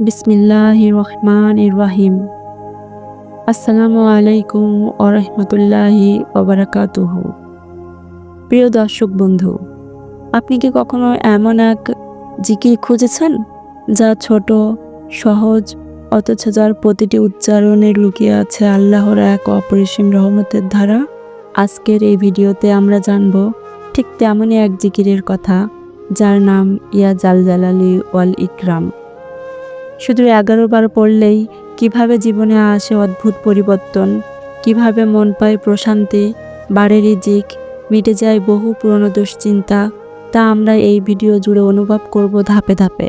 বিসমিল্লাহির রহমানির রহিম। আসসালামু আলাইকুম ওয়া রাহমাতুল্লাহি ওয়া বারাকাতুহু। প্রিয় দর্শক বন্ধু, আপনি কি কখনো এমন এক জিকির খুঁজেছেন যা ছোট, সহজ, অথচ যার প্রতিটি উচ্চারণে লুকিয়ে আছে আল্লাহর এক অপরিসীম রহমতের ধারা? আজকের এই ভিডিওতে আমরা জানব ঠিক তেমনই এক জিকিরের কথা, যার নাম ইয়া জাল জালালি ওয়াল ইকরাম। শুধু 11 বার পড়লেই কিভাবে জীবনে আসে অদ্ভুত পরিবর্তন, কিভাবে মন পায় প্রশান্তি, বাড়ে রিজিক, মিটে যায় বহু পুরনো দুশ্চিন্তা, তা আমরা এই ভিডিও জুড়ে অনুভব করব ধাপে ধাপে।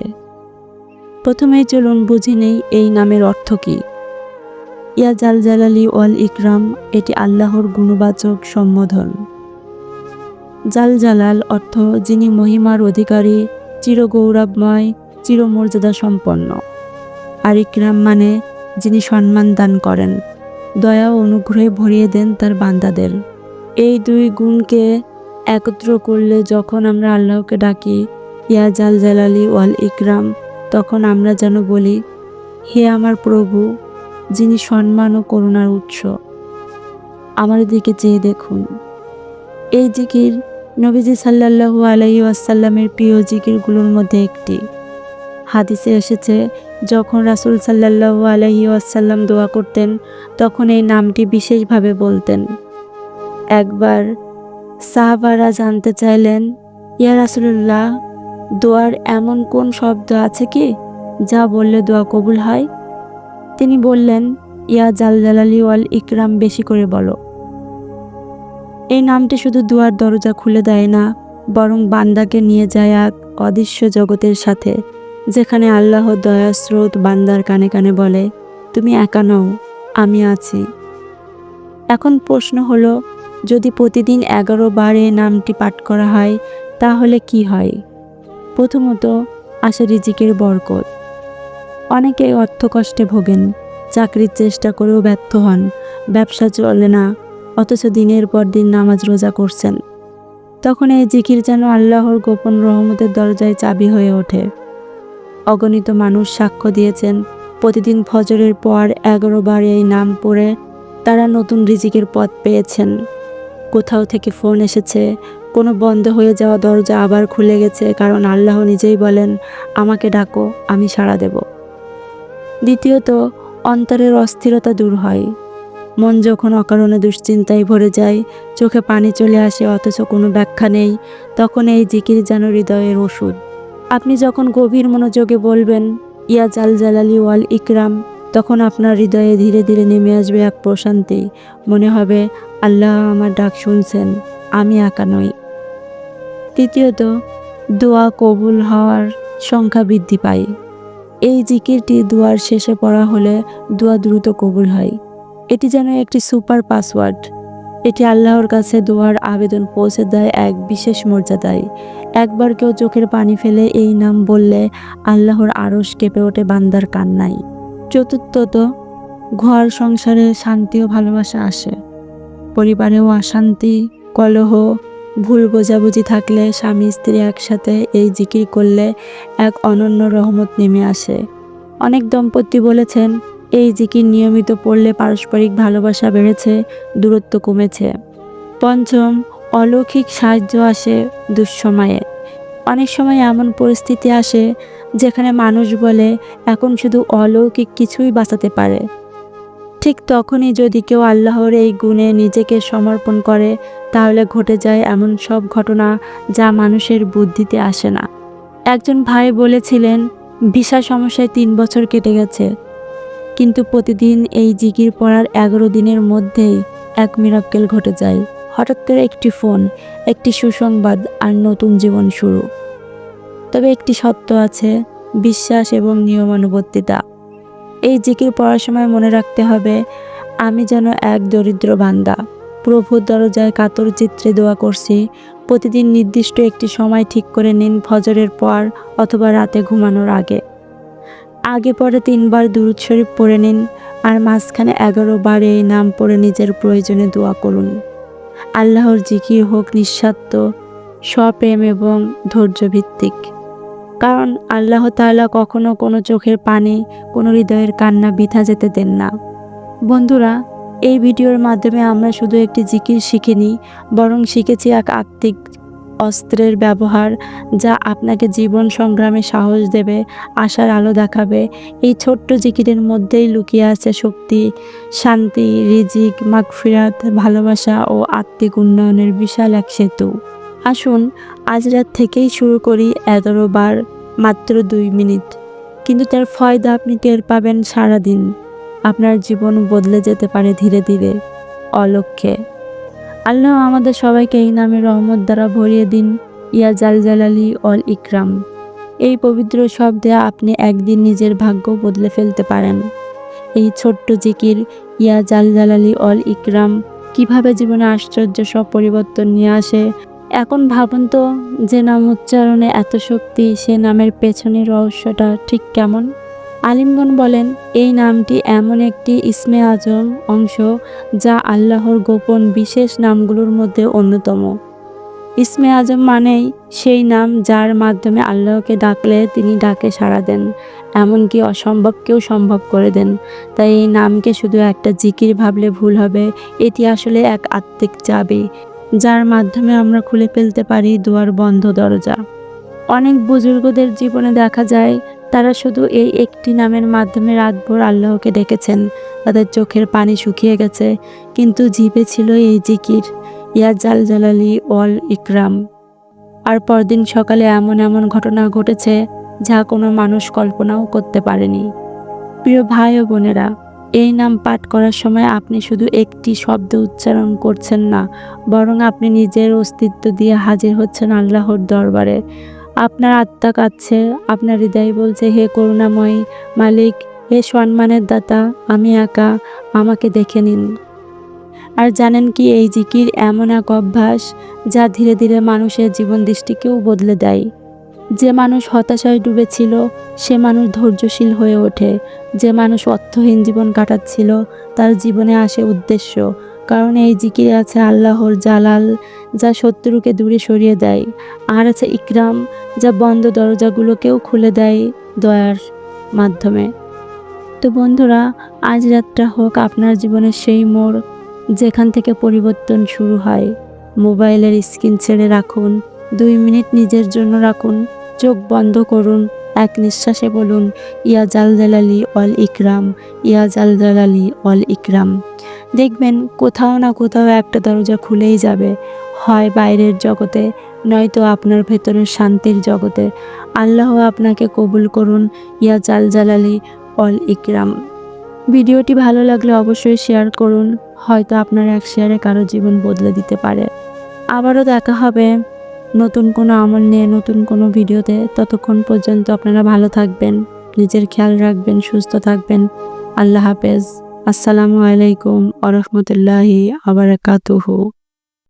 প্রথমেই চলুন বুঝে নেই এই নামের অর্থ কী। ইয়া জাল জালালি ওয়াল ইকরাম, এটি আল্লাহর গুণবাচক সম্বোধন। জাল জালাল অর্থ যিনি মহিমার অধিকারী, চিরগৌরবময়, চিরমর্যাদা সম্পন্ন। আর ইকরাম মানে যিনি সম্মান দান করেন, দয়া ও অনুগ্রহে ভরিয়ে দেন তার বান্দাদের। এই দুই গুণকে একত্র করলে যখন আমরা আল্লাহকে ডাকি ইয়া জাল জালালি ওয়াল ইকরাম, তখন আমরা যেন বলি, হে আমার প্রভু, যিনি সম্মান ও করুণার উৎস, আমার দিকে চেয়ে দেখুন। এই জিকির নবীজি সাল্লাল্লাহু আলাইহি ওয়াসাল্লামের প্রিয় জিকিরগুলোর মধ্যে একটি। হাদিসে এসেছে, যখন রাসূল সাল্লাল্লাহু আলাইহি ওয়াসাল্লাম দোয়া করতেন, তখন এই নামটি বিশেষভাবে বলতেন। একবার সাহাবারা জানতে চাইলেন, ইয়া রাসূলুল্লাহ, দোয়ার এমন কোন শব্দ আছে কি যা বললে দোয়া কবুল হয়? তিনি বললেন, ইয়া জাল জালালি ওয়াল ইকরাম বেশি করে বলো। এই নামটি শুধু দুয়ার দরজা খুলে দেয় না, বরং বান্দাকে নিয়ে যায় এক অদৃশ্য জগতের সাথে, যেখানে আল্লাহর দয়ার স্রোত বান্দার কানে কানে বলে, তুমি একা নও, আমি আছি। এখন প্রশ্ন হলো, যদি প্রতিদিন 11 বার এই নামটি পাঠ করা হয়, তাহলে কি হয়? প্রথমত আসে রিজিকের বরকত। অনেকে অর্থকষ্টে ভোগেন, চাকরির চেষ্টা করেও ব্যর্থ হন, ব্যবসা চলে না, অথচ দিনের পর দিন নামাজ রোজা করছেন। তখন এই জিকির যেন আল্লাহর গোপন রহমতের দরজায় চাবি হয়ে ওঠে। অগণিত মানুষ সাক্ষ্য দিয়েছেন, প্রতিদিন ফজরের পর 11 বার এই নাম পড়ে তারা নতুন রিজিকের পথ পেয়েছেন। কোথাও থেকে ফোন এসেছে, কোনো বন্ধ হয়ে যাওয়া দরজা আবার খুলে গেছে, কারণ আল্লাহ নিজেই বলেন, আমাকে ডাকো, আমি সাড়া দেব। দ্বিতীয়ত, অন্তরের অস্থিরতা দূর হয়। মন যখন অকারণে দুশ্চিন্তায় ভরে যায়, চোখে পানি চলে আসে অথচ কোনো ব্যাখ্যা নেই, তখন এই জিকির যেন হৃদয়ের ওষুধ। আপনি যখন গভীর মনোযোগে বলবেন ইয়া জাল জালালি ওয়াল ইকরাম, তখন আপনার হৃদয়ে ধীরে ধীরে নেমে আসবে এক প্রশান্তি। মনে হবে আল্লাহ আমার ডাক শুনছেন, আমি একা নই। তৃতীয়ত, দোয়া কবুল হওয়ার সংখ্যা বৃদ্ধি পায়। এই জিকিরটি দোয়ার শেষে পড়া হলে দোয়া দ্রুত কবুল হয়। এটি যেন একটি সুপার পাসওয়ার্ড। এটি আল্লাহর কাছে দোয়ার আবেদন পৌঁছে দেয় এক বিশেষ মর্যাদায়। একবার কেউ চোখের পানি ফেলে এই নাম বললে আল্লাহর আরশ কেঁপে ওঠে বান্দার কান্নায়। চতুর্থত, ঘর সংসারে শান্তি ও ভালোবাসা আসে। পরিবারেও অশান্তি, কলহ, ভুল বোঝাবুঝি থাকলে স্বামী স্ত্রী একসাথে এই জিকির করলে এক অনন্য রহমত নেমে আসে। অনেক দম্পতি বলেছেন, এই জিকির নিয়মিত পড়লে পারস্পরিক ভালোবাসা বেড়েছে, দূরত্ব কমেছে। পঞ্চম, অলৌকিক সাহায্য আসে দুঃসময়ে। অনেক সময় এমন পরিস্থিতি আসে যেখানে মানুষ বলে এখন শুধু অলৌকিক কিছুই বাঁচাতে পারে। ঠিক তখনই যদি কেউ আল্লাহর এই গুণে নিজেকে সমর্পণ করে, তাহলে ঘটে যায় এমন সব ঘটনা যা মানুষের বুদ্ধিতে আসে না। একজন ভাই বলেছিলেন, ভিসা সমস্যায় 3 বছর কেটে গেছে, কিন্তু প্রতিদিন এই জিকির পড়ার 11 দিনের মধ্যেই এক মিরাক্কেল ঘটে যায়। হঠাৎ করে একটি ফোন, একটি সুসংবাদ, আর নতুন জীবন শুরু। তবে একটি সত্য আছে, বিশ্বাস এবং নিয়মানুবর্তিতা। এই জিকির পড়ার সময় মনে রাখতে হবে, আমি যেন এক দরিদ্র বান্দা, প্রভুর দরজায় কাতর চিত্রে দোয়া করছি। প্রতিদিন নির্দিষ্ট একটি সময় ঠিক করে নিন, ফজরের পর অথবা রাতে ঘুমানোর আগে পরে 3 বার দুরূদ শরীফ পড়ে নিন, আর মাঝখানে 11 বার এই নাম পড়ে নিজের প্রয়োজনে দোয়া করুন। আল্লাহর জিকির হোক নিঃস্বার্থ, সপ্রেম এবং ধৈর্য ভিত্তিক, কারণ আল্লাহ তাআলা কখনো কোনো চোখের পানি, কোনো হৃদয়ের কান্না বৃথা যেতে দেন না। বন্ধুরা, এই ভিডিওর মাধ্যমে আমরা শুধু একটি জিকির শিখিনি, বরং শিখেছি এক আত্মিক অস্ত্রের ব্যবহার, যা আপনাকে জীবন সংগ্রামে সাহস দেবে, আশার আলো দেখাবে। এই ছোট্ট জিকিরের মধ্যেই লুকিয়ে আছে শক্তি, শান্তি, রিজিক, মাগফিরাত, ভালোবাসা ও আত্মিক উন্নয়নের বিশাল এক সেতু। আসুন আজ রাত থেকেই শুরু করি 11 বার, মাত্র 2 মিনিট, কিন্তু তার ফয়দা আপনি টের পাবেন সারাদিন। আপনার জীবন বদলে যেতে পারে ধীরে ধীরে, অলক্ষ্যে। আল্লাহ আমাদের সবাইকে এই নামের রহমত দ্বারা ভরিয়ে দিন। ইয়া জাল জালালি অল ইকরাম। এই পবিত্র শব্দে আপনি একদিন নিজের ভাগ্য বদলে ফেলতে পারেন। এই ছোট্ট জিকির ইয়া জাল জালালি অল ইকরাম কিভাবে জীবনে আশ্চর্য সব পরিবর্তন নিয়ে আসে। এখন ভাবুন তো, যে নাম উচ্চারণে এত শক্তি, সে নামের পেছনের রহস্যটা ঠিক কেমন? আলিমগণ বলেন, এই নামটি এমন একটি ইসমে আজম অংশ, যা আল্লাহর গোপন বিশেষ নামগুলোর মধ্যে অন্যতম। ইসমে আজম মানেই সেই নাম যার মাধ্যমে আল্লাহকে ডাকলে তিনি ডাকে সাড়া দেন, এমনকি অসম্ভবকেও সম্ভব করে দেন। তাই এই নামকে শুধু একটা জিকির ভাবলে ভুল হবে। এটি আসলে এক আত্মিক চাবি, যার মাধ্যমে আমরা খুলে ফেলতে পারি দুয়ার বন্ধ দরজা। অনেক বুজুর্গদের জীবনে দেখা যায়, তারা শুধু এই একটি নামের মাধ্যমে রাতভর আল্লাহকে ডেকেছেন। তাদের চোখের পানি শুকিয়ে গেছে, কিন্তু জিভে ছিল এই জিকির, ইয়া জাল জালালি ওয়াল ইকরাম। আর পরদিন সকালে এমন এমন ঘটনা ঘটেছে, যা কোনো মানুষ কল্পনাও করতে পারেনি। প্রিয় ভাই ও বোনেরা, এই নাম পাঠ করার সময় আপনি শুধু একটি শব্দ উচ্চারণ করছেন না, বরং আপনি নিজের অস্তিত্ব দিয়ে হাজির হচ্ছেন আল্লাহর দরবারে। আপনার আত্মা কাঁদছে, আপনার হৃদয় বলছে, হে করুণাময় মালিক, হে সম্মানের দাতা, আমি একা, আমাকে দেখে নিন। আর জানেন কি, এই জিকির এমন এক অভ্যাস, যা ধীরে ধীরে মানুষের জীবন দৃষ্টিকেও বদলে দেয়। যে মানুষ হতাশায় ডুবেছিল, সে মানুষ ধৈর্যশীল হয়ে ওঠে। যে মানুষ অর্থহীন জীবন কাটাচ্ছিল, তার জীবনে আসে উদ্দেশ্য। কারণ এই জিকিরে আছে আল্লাহর জালাল, যা শত্রুকে দূরে সরিয়ে দেয়, আর আছে ইকরাম, যা বন্ধ দরজাগুলোকেও খুলে দেয় দয়ার মাধ্যমে। তো বন্ধুরা, আজ রাতটা হোক আপনার জীবনের সেই মোড়, যেখান থেকে পরিবর্তন শুরু হয়। মোবাইলের স্ক্রিন ছেড়ে রাখুন, 2 মিনিট নিজের জন্য রাখুন, চোখ বন্ধ করুন, এক নিঃশ্বাসে বলুন, ইয়া জাল জালালি অল ইকরাম, ইয়া জাল জালালি অল ইকরাম। দেখবেন কোথাও না কোথাও একটা দরজা খুলেই যাবে, হয় বাইরের জগতে, নয়তো আপনার ভেতরের শান্তির জগতে। আল্লাহ আপনাকে কবুল করুন, ইয়া জাল জালালি অল ইকরাম। ভিডিওটি ভালো লাগলে অবশ্যই শেয়ার করুন, হয়তো আপনার এক শেয়ারে কারো জীবন বদলে দিতে পারে। আবারও দেখা হবে নতুন কোনো আমল নিয়ে, নতুন কোনো ভিডিওতে। ততক্ষণ পর্যন্ত আপনারা ভালো থাকবেন, নিজের খেয়াল রাখবেন, সুস্থ থাকবেন। আল্লাহ হাফেজ। আসসালামু আলাইকুম ওয়া রাহমাতুল্লাহি ওয়া বারাকাতুহু।